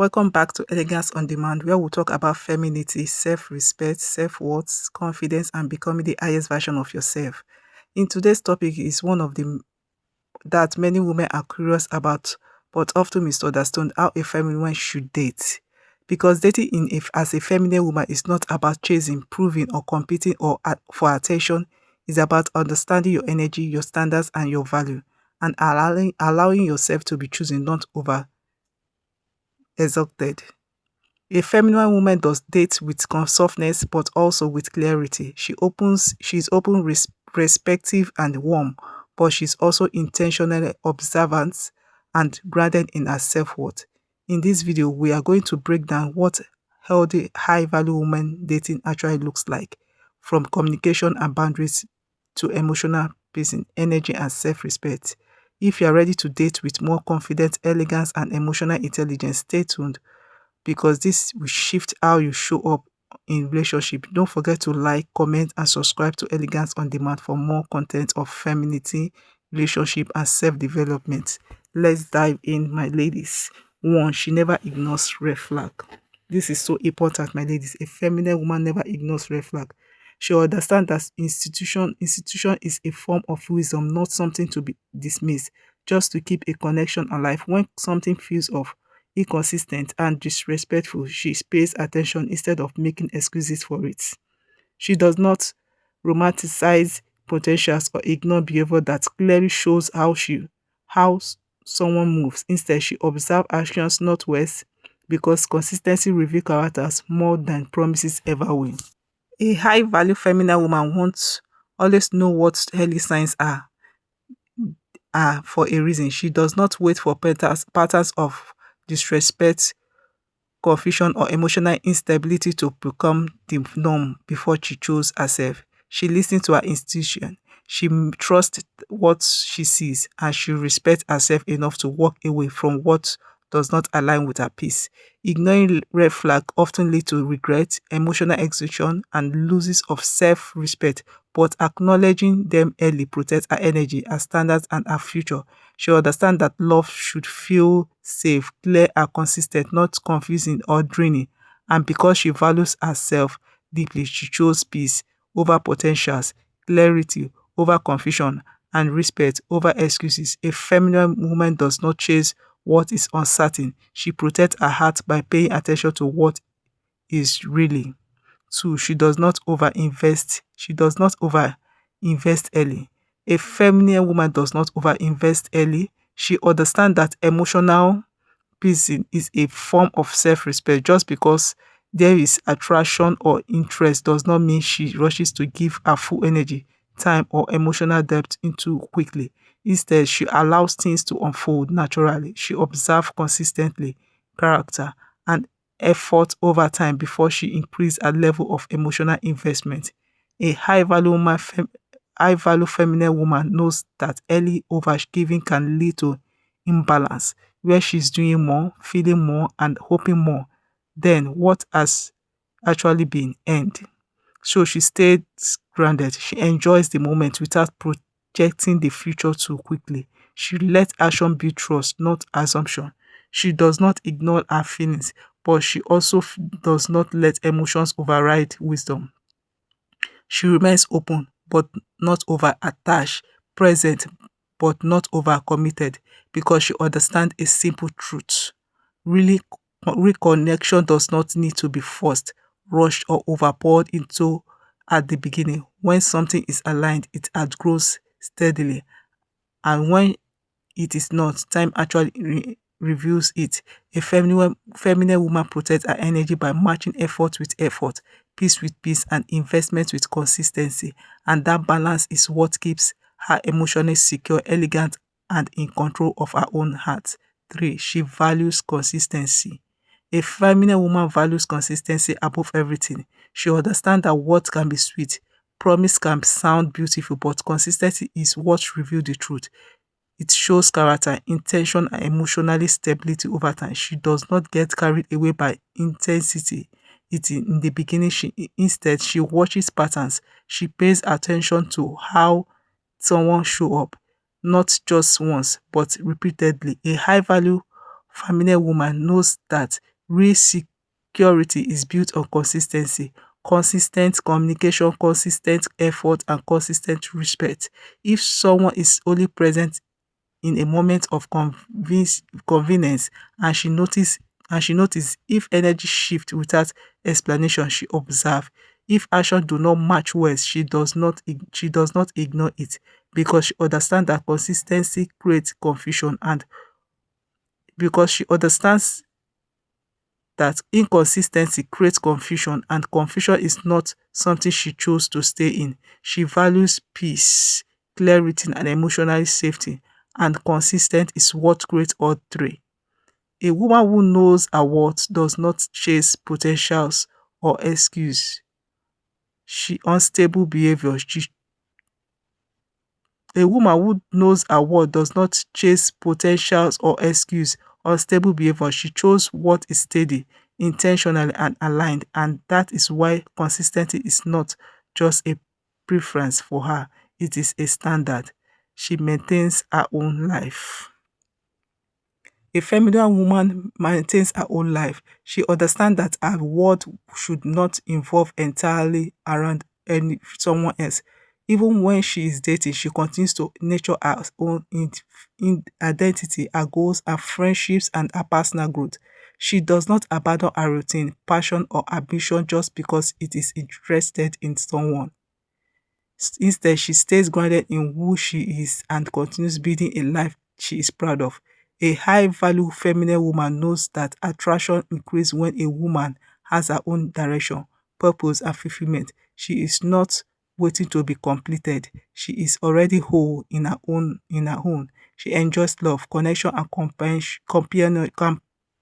Welcome back to Elegance on Demand, where we talk about femininity, self-respect, self-worth, confidence, and becoming the highest version of yourself. In today's topic is one of the that many women are curious about, but often misunderstood how a feminine woman should date. Because dating as a feminine woman is not about chasing, proving, or competing for attention. It's about understanding your energy, your standards, and your value, and allowing yourself to be chosen, not over exalted. A feminine woman does date with softness but also with clarity. She's open, respectful, and warm, but she's also intentionally observant and grounded in her self-worth. In this video, we are going to break down what healthy, high-value woman dating actually looks like, from communication and boundaries to emotional pacing, energy, and self-respect. If you are ready to date with more confidence, elegance, and emotional intelligence, stay tuned because this will shift how you show up in relationship. Don't forget to like, comment, and subscribe to Elegance on Demand for more content of femininity, relationship, and self-development. Let's dive in, my ladies. One, she never ignores red flag. This is so important, my ladies. A feminine woman never ignores red flag. She understands that institution is a form of wisdom, not something to be dismissed, just to keep a connection alive. When something feels off, inconsistent, and disrespectful, she pays attention instead of making excuses for it. She does not romanticize potentials or ignore behavior that clearly shows how someone moves. Instead, she observes actions, not words, because consistency reveals characters more than promises ever will. A high value feminine woman wants always know what early signs are for a reason. She does not wait for patterns of disrespect, confusion, or emotional instability to become the norm before she chose herself. She listens to her institution. She trusts what she sees, and she respects herself enough to walk away from what does not align with her peace. Ignoring red flag often leads to regret, emotional exhaustion, and losses of self-respect, but acknowledging them early protects her energy, her standards, and her future. She understands that love should feel safe, clear, and consistent, not confusing or draining. And because she values herself deeply, she chose peace over potentials, clarity over confusion, and respect over excuses. A feminine woman does not chase what is uncertain. She protects her heart by paying attention to what is really. Two, she does not overinvest. She does not overinvest early. A feminine woman does not overinvest early. She understands that emotional pleasing is a form of self-respect. Just because there is attraction or interest does not mean she rushes to give her full energy, time, or emotional depth into quickly. Instead, she allows things to unfold naturally. She observes consistently character and effort over time before she increases her level of emotional investment. A high value feminine woman knows that early overgiving can lead to imbalance, where she's doing more, feeling more, and hoping more than what has actually been earned. So she stays grounded. She enjoys the moment without projecting the future too quickly. She lets action build trust, not assumption. She does not ignore her feelings, but she also does not let emotions override wisdom. She remains open but not over attached, present but not over committed, because she understands a simple truth. Really, reconnection does not need to be forced, rushed, or overpoured into at the beginning. When something is aligned, it outgrows steadily, and when it is not, time actually reveals it. A feminine woman protects her energy by matching effort with effort, peace with peace, and investment with consistency. And that balance is what keeps her emotionally secure, elegant, and in control of her own heart. Three, she values consistency. A feminine woman values consistency above everything. She understands that what can be sweet, promise can sound beautiful, but consistency is what reveals the truth. It shows character, intention, and emotionally stability over time. She does not get carried away by intensity. In the beginning, instead she watches patterns. She pays attention to how someone show up, not just once, but repeatedly. A high value feminine woman knows that Real security is built on consistency, consistent communication, consistent effort, and consistent respect. If someone is only present in a moment of convenience and she notice if energy shift without explanation, she observe. If action do not match words, she does not ignore it, because she understands that consistency creates confusion, and because she understands that inconsistency creates confusion, and confusion is not something she chose to stay in. She values peace, clarity, and emotional safety, and consistent is what creates all three. A woman who knows her worth does not chase potentials or excuse. She unstable behavior. A woman who knows her worth does not chase potentials or excuse unstable behavior. She chose what is steady, intentional, and aligned, and that is why consistency is not just a preference for her, it is a standard. She maintains her own life. A feminine woman maintains her own life. She understands that her world should not involve entirely around someone else. Even when she is dating, she continues to nurture her own in identity, her goals, her friendships, and her personal growth. She does not abandon her routine, passion, or ambition just because it is interested in someone. Instead, she stays grounded in who she is and continues building a life she is proud of. A high value feminine woman knows that attraction increases when a woman has her own direction, purpose, and fulfillment. She is not waiting to be completed. She is already whole in her own. She enjoys love, connection, and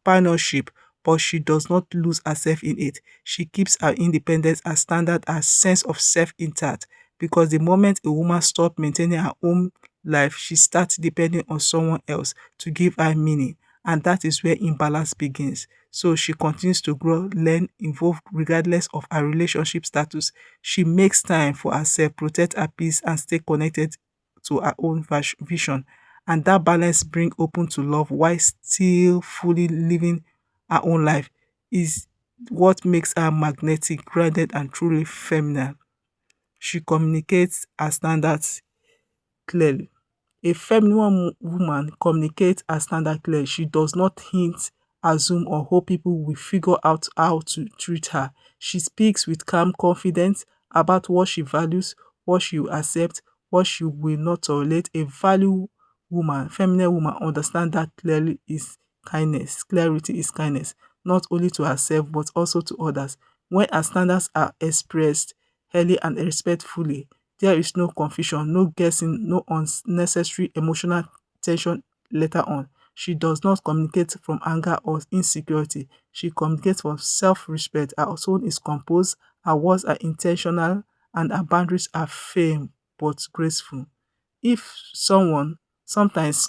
companionship, but she does not lose herself in it. She keeps her independence, her standard, her sense of self intact, because the moment a woman stops maintaining her own life, she starts depending on someone else to give her meaning. And that is where imbalance begins. So she continues to grow, learn, evolve regardless of her relationship status. She makes time for herself, protect her peace, and stay connected to her own vision. And that balance brings open to love while still fully living her own life is what makes her magnetic, grounded, and truly feminine. She communicates her standards clearly. A feminine woman communicates her standard clearly. She does not hint, assume, or hope people will figure out how to treat her. She speaks with calm confidence about what she values, what she will accept, what she will not tolerate. A value woman, feminine woman, understand that clearly is kindness. Clarity is kindness, not only to herself but also to others. When her standards are expressed early and respectfully, there is no confusion, no guessing, no unnecessary emotional tension later on. She does not communicate from anger or insecurity. She communicates from self-respect. Her tone is composed, her words are intentional, and her boundaries are firm but graceful. If something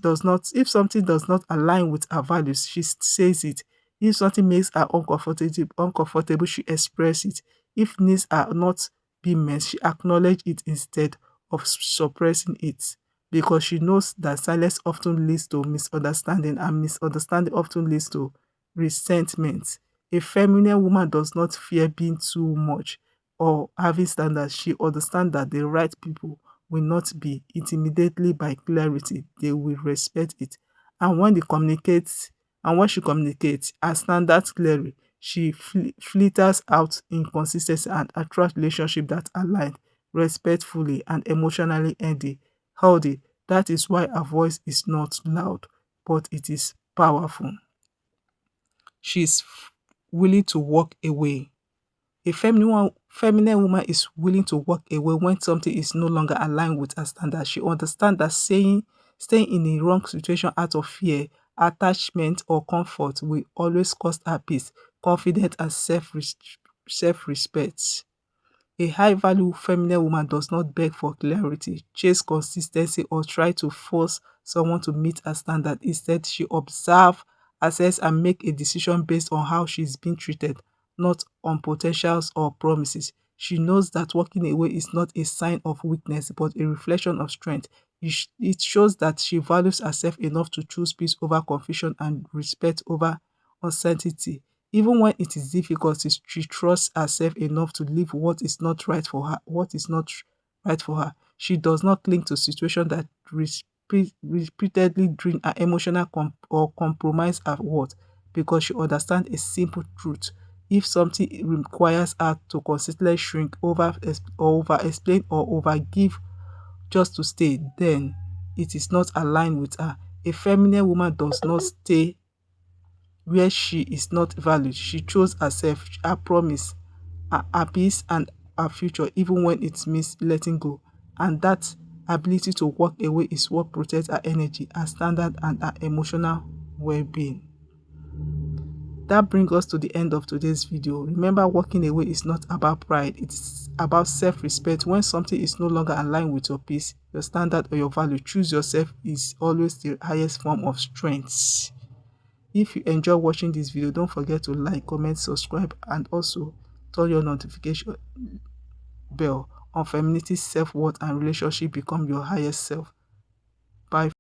does not align with her values, she says it. If something makes her uncomfortable, she expresses it. If needs are not being met, she acknowledges it instead of suppressing it, because she knows that silence often leads to misunderstanding, and misunderstanding often leads to resentment. A feminine woman does not fear being too much or having standards. She understands that the right people will not be intimidated by clarity, they will respect it. And when she communicates her standards clearly, she filters out inconsistency and attracts relationships that align respectfully and emotionally healthy. That is why her voice is not loud, but it is powerful. She's willing to walk away. A feminine woman is willing to walk away when something is no longer aligned with her standards. She understands that staying in a wrong situation out of fear, attachment, or comfort will always cost her peace, confidence, and self-respect. A high value feminine woman does not beg for clarity, chase consistency, or try to force someone to meet her standard. Instead, she observes, assess, and make a decision based on how she is being treated, not on potentials or promises. She knows that walking away is not a sign of weakness but a reflection of strength. It shows that she values herself enough to choose peace over confusion and respect over uncertainty. Even when it is difficult, she trusts herself enough to leave what is not right for her. She does not cling to situations that repeatedly drain her emotional or compromise her worth, because she understands a simple truth. If something requires her to consistently shrink, over explain, or over give just to stay, then it is not aligned with her. A feminine woman does not stay where she is not valued. She chose herself, her promise, her peace, and her future, even when it means letting go. And that ability to walk away is what protects her energy, her standard, and her emotional well-being. That brings us to the end of today's video. Remember, walking away is not about pride. It's about self-respect. When something is no longer aligned with your peace, your standard, or your value, choose yourself is always the highest form of strength. If you enjoy watching this video, don't forget to like, comment, subscribe, and also turn your notification bell on femininity, self-worth, and relationship become your highest self. Bye.